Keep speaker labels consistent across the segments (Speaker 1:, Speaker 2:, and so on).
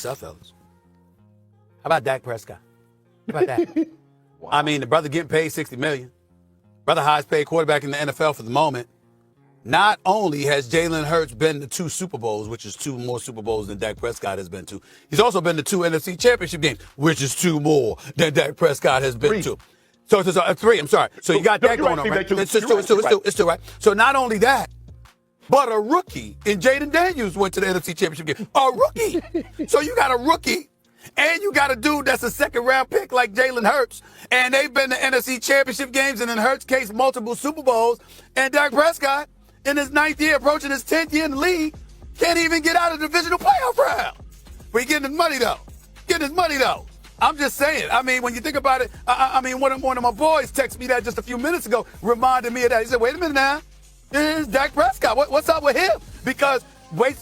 Speaker 1: yourself, fellas. How about Dak Prescott? How about that? Wow. I mean, the brother getting paid $60 million. Brother highest paid quarterback in the NFL for the moment. Not only has Jalen Hurts been to 2 Super Bowls, which is 2 more Super Bowls than Dak Prescott has been to, he's also been to 2 NFC Championship games, which is 2 more than Dak Prescott has been to. So it's 3, I'm sorry. So you got that going on, right? It's 2, right? So not only that, but a rookie in Jaden Daniels went to the NFC Championship game. A rookie. So you got a rookie, and you got a dude that's a second-round pick like Jalen Hurts, and they've been to NFC Championship games, and in Hurts' case, multiple Super Bowls, and Dak Prescott, in his 9th year, approaching his 10th year in the league, can't even get out of the divisional playoff round. But he's getting his money, though. I'm just saying. I mean, when you think about it, I mean, one of my boys texted me that just a few minutes ago, reminded me of that. He said, wait a minute now. This is Dak Prescott. What's up with him? Because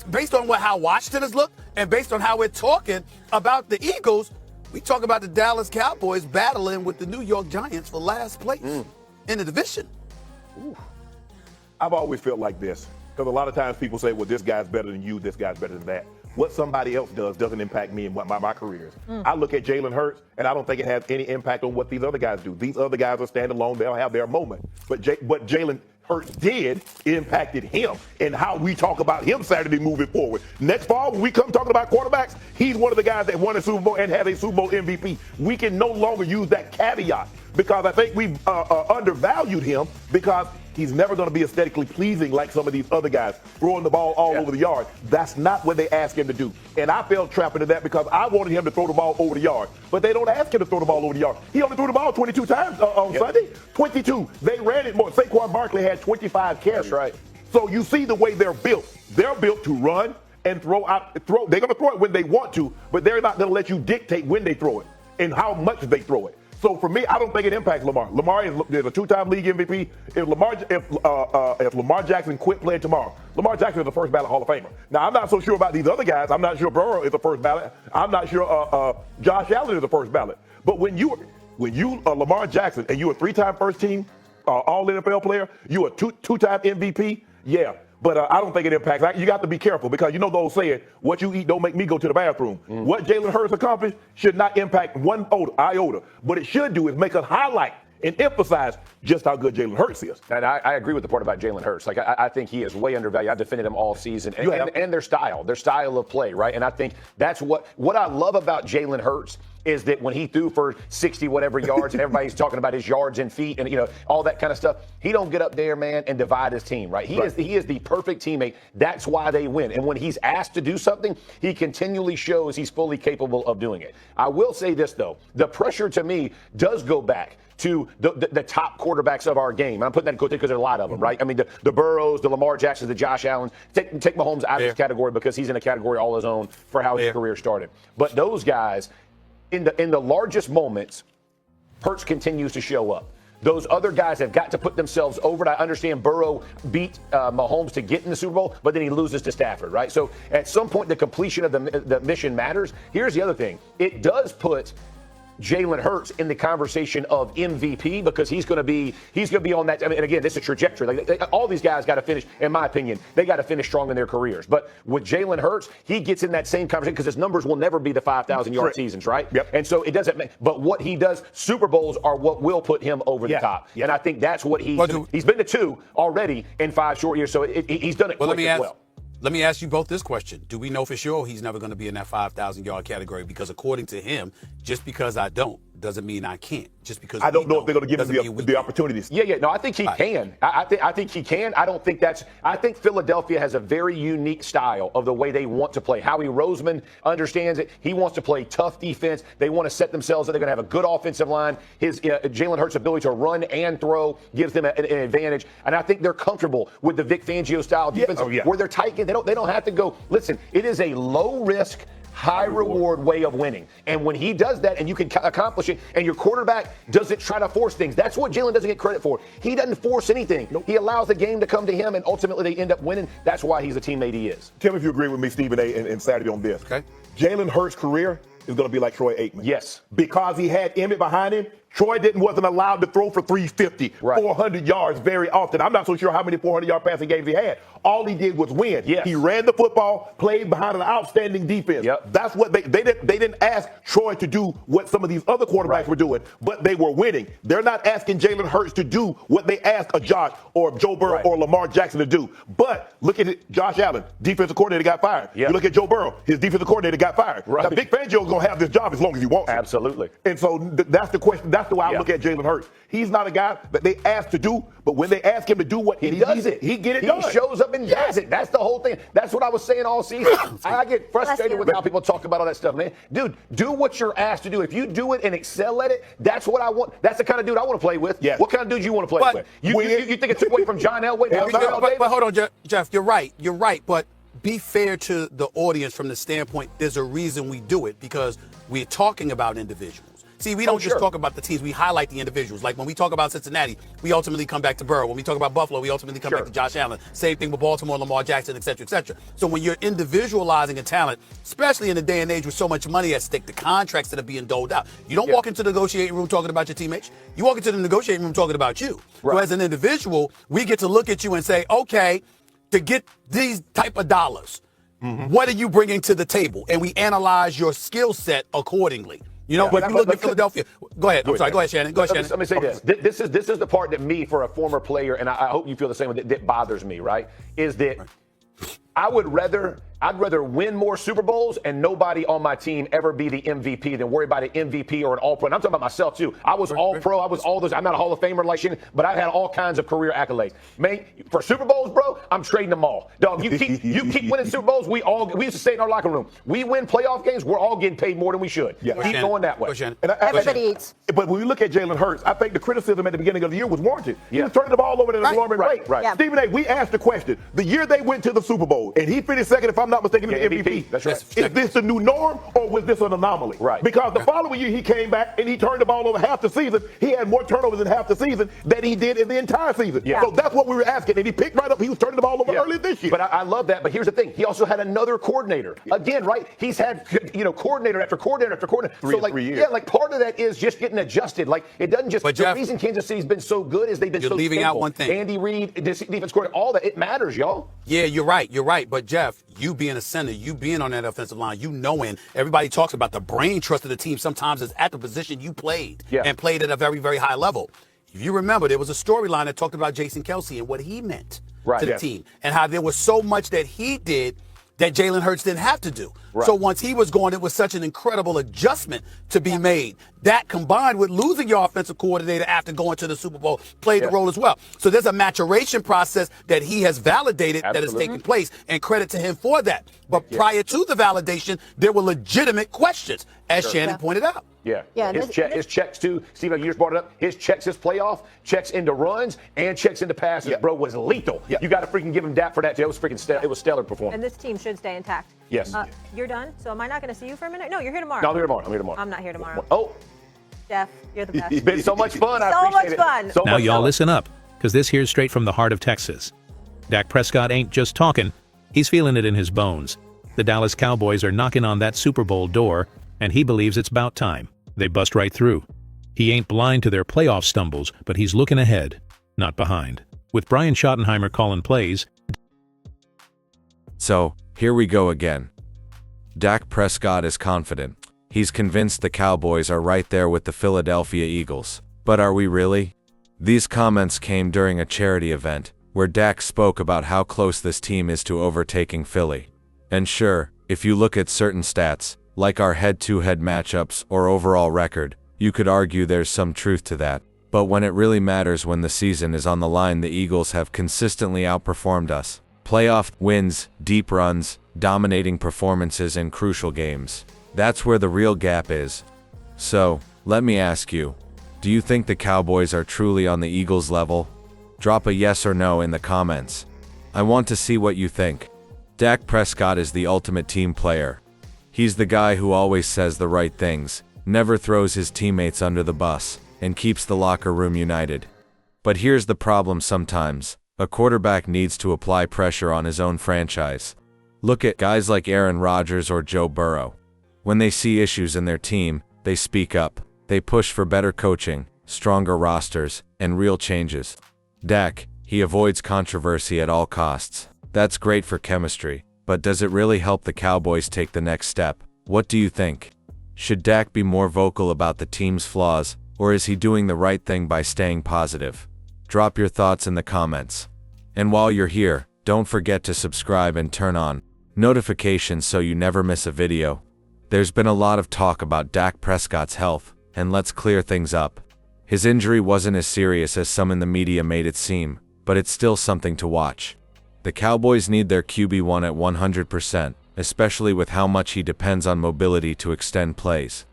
Speaker 1: based on how Washington has looked and based on how we're talking about the Eagles, we talk about the Dallas Cowboys battling with the New York Giants for last place in the division.
Speaker 2: Ooh. I've always felt like this, because a lot of times people say, well, this guy's better than you, this guy's better than that. What somebody else does doesn't impact me and what my career is. I look at Jalen Hurts, and I don't think it has any impact on what these other guys do. These other guys are standalone. They'll have their moment. But what Jalen Hurts did, it impacted him and how we talk about him Saturday moving forward. Next fall, when we come talking about quarterbacks, he's one of the guys that won a Super Bowl and has a Super Bowl MVP. We can no longer use that caveat because I think we've undervalued him because he's never going to be aesthetically pleasing like some of these other guys, throwing the ball all over the yard. That's not what they ask him to do. And I fell trapped into that because I wanted him to throw the ball over the yard. But they don't ask him to throw the ball over the yard. He only threw the ball 22 times on Sunday. 22. They ran it more. Saquon Barkley had 25 carries.
Speaker 3: That's right.
Speaker 2: So you see the way they're built. They're built to run and throw out. They're going to throw it when they want to, but they're not going to let you dictate when they throw it and how much they throw it. So for me, I don't think it impacts Lamar. Lamar is a 2-time league MVP. If Lamar Jackson quit playing tomorrow, Lamar Jackson is the first ballot Hall of Famer. Now I'm not so sure about these other guys. I'm not sure Burrow is the first ballot. I'm not sure Josh Allen is the first ballot. But when you are Lamar Jackson and you're a 3-time first team All NFL player, you're a two-time MVP. Yeah. But I don't think it impacts. You got to be careful because you know those saying, what you eat don't make me go to the bathroom. What Jalen Hurts accomplished should not impact one iota. What it should do is make us highlight and emphasize just how good Jalen Hurts is.
Speaker 3: And I agree with the part about Jalen Hurts. Like, I think he is way undervalued. I've defended him all season. And their style of play, right? And I think that's what I love about Jalen Hurts is that when he threw for 60 whatever yards and everybody's talking about his yards and feet and all that kind of stuff, he don't get up there, man, and divide his team, right? He is the perfect teammate. That's why they win. And when he's asked to do something, he continually shows he's fully capable of doing it. I will say this though, the pressure to me does go back to the top quarterbacks of our game. I'm putting that in quotation because there are a lot of them, right? I mean, the Burrows, the Lamar Jacksons, the Josh Allens. Take Mahomes out of this category because he's in a category all his own for how his career started. But those guys, in the largest moments, Hurts continues to show up. Those other guys have got to put themselves over it. I understand Burrow beat Mahomes to get in the Super Bowl, but then he loses to Stafford, right? So at some point, the completion of the mission matters. Here's the other thing. It does put Jalen Hurts in the conversation of MVP because he's going to be on that. I mean, and again, this is a trajectory. Like all these guys got to finish, in my opinion, they got to finish strong in their careers. But with Jalen Hurts, he gets in that same conversation because his numbers will never be the 5,000-yard seasons, right?
Speaker 2: Yep.
Speaker 3: And so it doesn't make. But what he does, Super Bowls are what will put him over the top. And I think that's what he's been to 2 already in 5 short years. So he's done it well.
Speaker 1: Let me ask you both this question. Do we know for sure he's never going to be in that 5,000-yard category? Because according to him, just because I don't doesn't mean I can't. Just because
Speaker 2: I don't know if they're going to give him the opportunities.
Speaker 3: Yeah. No, I think he can. I think he can. I think Philadelphia has a very unique style of the way they want to play. Howie Roseman understands it. He wants to play tough defense. They want to set themselves up. They're going to have a good offensive line. His Jalen Hurts' ability to run and throw gives them an advantage. And I think they're comfortable with the Vic Fangio style defense where they're tight. They don't have to go. Listen, it is a low risk, high reward way of winning. And when he does that and you can accomplish it and your quarterback doesn't try to force things, that's what Jalen doesn't get credit for. He doesn't force anything. Nope. He allows the game to come to him and ultimately they end up winning. That's why he's the teammate he is.
Speaker 2: Tell me if you agree with me, Stephen A. and Saturday on this.
Speaker 1: Okay.
Speaker 2: Jalen Hurts' career is going to be like Troy Aikman.
Speaker 3: Yes.
Speaker 2: Because he had Emmett behind him, wasn't allowed to throw for 350,
Speaker 3: Right.
Speaker 2: 400 yards very often. I'm not so sure how many 400-yard passing games he had. All he did was win.
Speaker 3: Yes.
Speaker 2: He ran the football, played behind an outstanding defense.
Speaker 3: Yep.
Speaker 2: That's what they didn't ask Troy to do what some of these other quarterbacks were doing, but they were winning. They're not asking Jalen Hurts to do what they asked a Josh or Joe Burrow or Lamar Jackson to do. But look at it, Josh Allen, defensive coordinator, got fired.
Speaker 3: Yep.
Speaker 2: You look at Joe Burrow, his defensive coordinator got fired.
Speaker 3: Right.
Speaker 2: Now, Vic Fangio's going to have this job as long as he wants it.
Speaker 3: Absolutely.
Speaker 2: And so that's the question. That's the way I look at Jalen Hurts. He's not a guy that they ask to do, but when they ask him to do what
Speaker 3: He does it.
Speaker 2: he get it done.
Speaker 3: He shows up and does it. That's the whole thing. That's what I was saying all season. I get frustrated with how people talk about all that stuff, man. Dude, do what you're asked to do. If you do it and excel at it, that's what I want. That's the kind of dude I want to play with.
Speaker 2: Yes.
Speaker 3: What kind of dude you want to play with? You think it took away from John Elway?
Speaker 1: But hold on, Jeff. You're right. You're right. But be fair to the audience from the standpoint, there's a reason we do it, because we're talking about individuals. See, we don't just talk about the teams, we highlight the individuals. Like when we talk about Cincinnati, we ultimately come back to Burrow. When we talk about Buffalo, we ultimately come back to Josh Allen. Same thing with Baltimore, Lamar Jackson, et cetera, et cetera. So when you're individualizing a talent, especially in a day and age with so much money at stake, the contracts that are being doled out, you don't walk into the negotiating room talking about your teammates. You walk into the negotiating room talking about you.
Speaker 3: Right.
Speaker 1: So as an individual, we get to look at you and say, okay, to get these type of dollars, what are you bringing to the table? And we analyze your skill set accordingly. You know, but if you look at Philadelphia, go ahead. I'm sorry. Go ahead, Shannon. Go ahead, Shannon.
Speaker 3: Let me say this. This is the part that me, for a former player, and I hope you feel the same way, that bothers me, right? Is that I'd rather win more Super Bowls and nobody on my team ever be the MVP than worry about an MVP or an All-Pro. And I'm talking about myself, too. I was All-Pro. I was all those. I'm not a Hall of Famer like Shannon, but I've had all kinds of career accolades. Man, for Super Bowls, bro, I'm trading them all. Dog, you keep winning Super Bowls, we used to say in our locker room, we win playoff games, we're all getting paid more than we should.
Speaker 2: Yeah.
Speaker 3: Keep going that way.
Speaker 4: Everybody eats.
Speaker 2: But when we look at Jalen Hurts, I think the criticism at the beginning of the year was warranted. He was turning the ball over at an alarming rate.
Speaker 3: Right.
Speaker 4: Yeah.
Speaker 2: Stephen A., we asked the question. The year they went to the Super Bowl, and he finished second, if I'm not mistaken, in the MVP.
Speaker 3: That's right.
Speaker 2: Is this the new norm, or was this an anomaly?
Speaker 3: Right.
Speaker 2: Because the following year he came back and he turned the ball over half the season. He had more turnovers in half the season than he did in the entire season.
Speaker 3: Yeah.
Speaker 2: So that's what we were asking. And he picked right up. He was turning the ball over earlier this year.
Speaker 3: But I love that. But here's the thing. He also had another coordinator. Again, right? He's had, coordinator after coordinator after coordinator.
Speaker 2: Three years.
Speaker 3: Yeah, like part of that is just getting adjusted. Like it doesn't just.
Speaker 1: But
Speaker 3: the
Speaker 1: Jeff,
Speaker 3: reason Kansas City's been so good is they've been so
Speaker 1: leaving
Speaker 3: stable.
Speaker 1: out one thing.
Speaker 3: Andy Reid, defense coordinator, all that. It matters, y'all.
Speaker 1: Yeah, you're right. You're right. But Jeff, you being a center, you being on that offensive line, you knowing everybody talks about the brain trust of the team sometimes is at the position you played and played at a very, very high level. If you remember, there was a storyline that talked about Jason Kelsey and what he meant to the team and how there was so much that he did that Jalen Hurts didn't have to do.
Speaker 3: Right.
Speaker 1: So once he was gone, it was such an incredible adjustment to be made. That combined with losing your offensive coordinator after going to the Super Bowl played the role as well. So there's a maturation process that he has validated that has taken place, and credit to him for that. But prior to the validation, there were legitimate questions, as Shannon pointed out.
Speaker 3: Yeah. His checks too. Steve, you just brought it up. His checks, his playoff checks into runs and checks into passes, bro, was lethal. You got to freaking give him that for that. It was freaking it was stellar performance.
Speaker 4: And this team should stay intact.
Speaker 3: Yes.
Speaker 4: You're done. So am I not going to see you for a minute? No, you're here tomorrow.
Speaker 3: No, I'm here tomorrow.
Speaker 4: I'm not here tomorrow.
Speaker 3: Oh,
Speaker 4: Jeff, you're the best.
Speaker 3: it's been so much fun. I
Speaker 4: So
Speaker 3: appreciate
Speaker 4: much fun.
Speaker 3: it. So
Speaker 5: Now
Speaker 3: much
Speaker 5: y'all
Speaker 3: fun.
Speaker 5: listen up, because this here's straight from the heart of Texas. Dak Prescott ain't just talking, he's feeling it in his bones. The Dallas Cowboys are knocking on that Super Bowl door, and he believes it's about time. They bust right through. He ain't blind to their playoff stumbles, but he's looking ahead, not behind. With Brian Schottenheimer calling plays.
Speaker 6: So, here we go again. Dak Prescott is confident. He's convinced the Cowboys are right there with the Philadelphia Eagles. But are we really? These comments came during a charity event, where Dak spoke about how close this team is to overtaking Philly. And sure, if you look at certain stats, like our head-to-head matchups or overall record, you could argue there's some truth to that. But when it really matters, when the season is on the line, the Eagles have consistently outperformed us. Playoff wins, deep runs, dominating performances in crucial games. That's where the real gap is. So, let me ask you, do you think the Cowboys are truly on the Eagles' level? Drop a yes or no in the comments. I want to see what you think. Dak Prescott is the ultimate team player. He's the guy who always says the right things, never throws his teammates under the bus, and keeps the locker room united. But here's the problem sometimes. A quarterback needs to apply pressure on his own franchise. Look at guys like Aaron Rodgers or Joe Burrow. When they see issues in their team, they speak up. They push for better coaching, stronger rosters, and real changes. Dak, he avoids controversy at all costs. That's great for chemistry, but does it really help the Cowboys take the next step? What do you think? Should Dak be more vocal about the team's flaws, or is he doing the right thing by staying positive? Drop your thoughts in the comments. And while you're here, don't forget to subscribe and turn on notifications so you never miss a video. There's been a lot of talk about Dak Prescott's health, and let's clear things up. His injury wasn't as serious as some in the media made it seem, but it's still something to watch. The Cowboys need their QB1 at 100%, especially with how much he depends on mobility to extend plays.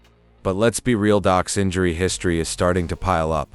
Speaker 6: But let's be real, Dak's injury history is starting to pile up.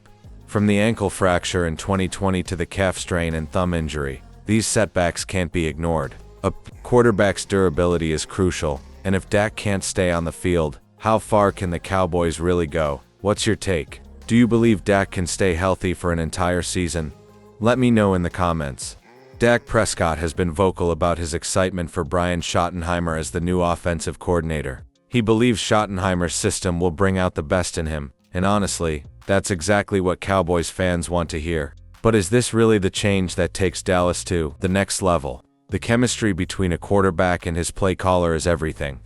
Speaker 6: From the ankle fracture in 2020 to the calf strain and thumb injury, these setbacks can't be ignored. A quarterback's durability is crucial, and if Dak can't stay on the field, how far can the Cowboys really go? What's your take? Do you believe Dak can stay healthy for an entire season? Let me know in the comments. Dak Prescott has been vocal about his excitement for Brian Schottenheimer as the new offensive coordinator. He believes Schottenheimer's system will bring out the best in him, and honestly, that's exactly what Cowboys fans want to hear. But is this really the change that takes Dallas to the next level? The chemistry between a quarterback and his play caller is everything.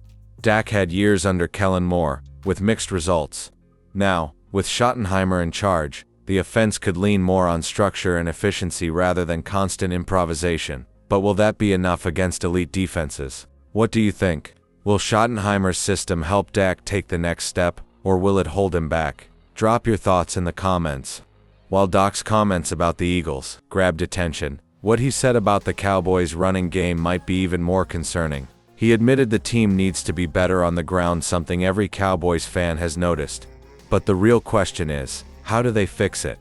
Speaker 6: Dak had years under Kellen Moore, with mixed results. Now, with Schottenheimer in charge, the offense could lean more on structure and efficiency rather than constant improvisation. But will that be enough against elite defenses? What do you think? Will Schottenheimer's system help Dak take the next step, or will it hold him back? Drop your thoughts in the comments. While Dak's comments about the Eagles grabbed attention, what he said about the Cowboys' running game might be even more concerning. He admitted the team needs to be better on the ground, something every Cowboys fan has noticed. But the real question is, how do they fix it?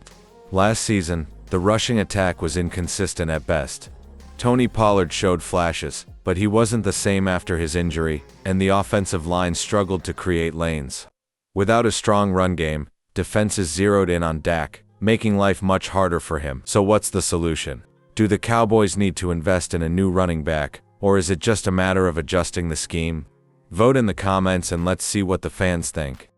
Speaker 6: Last season, the rushing attack was inconsistent at best. Tony Pollard showed flashes, but he wasn't the same after his injury, and the offensive line struggled to create lanes. Without a strong run game, defenses zeroed in on Dak, making life much harder for him. So what's the solution? Do the Cowboys need to invest in a new running back, or is it just a matter of adjusting the scheme? Vote in the comments and let's see what the fans think.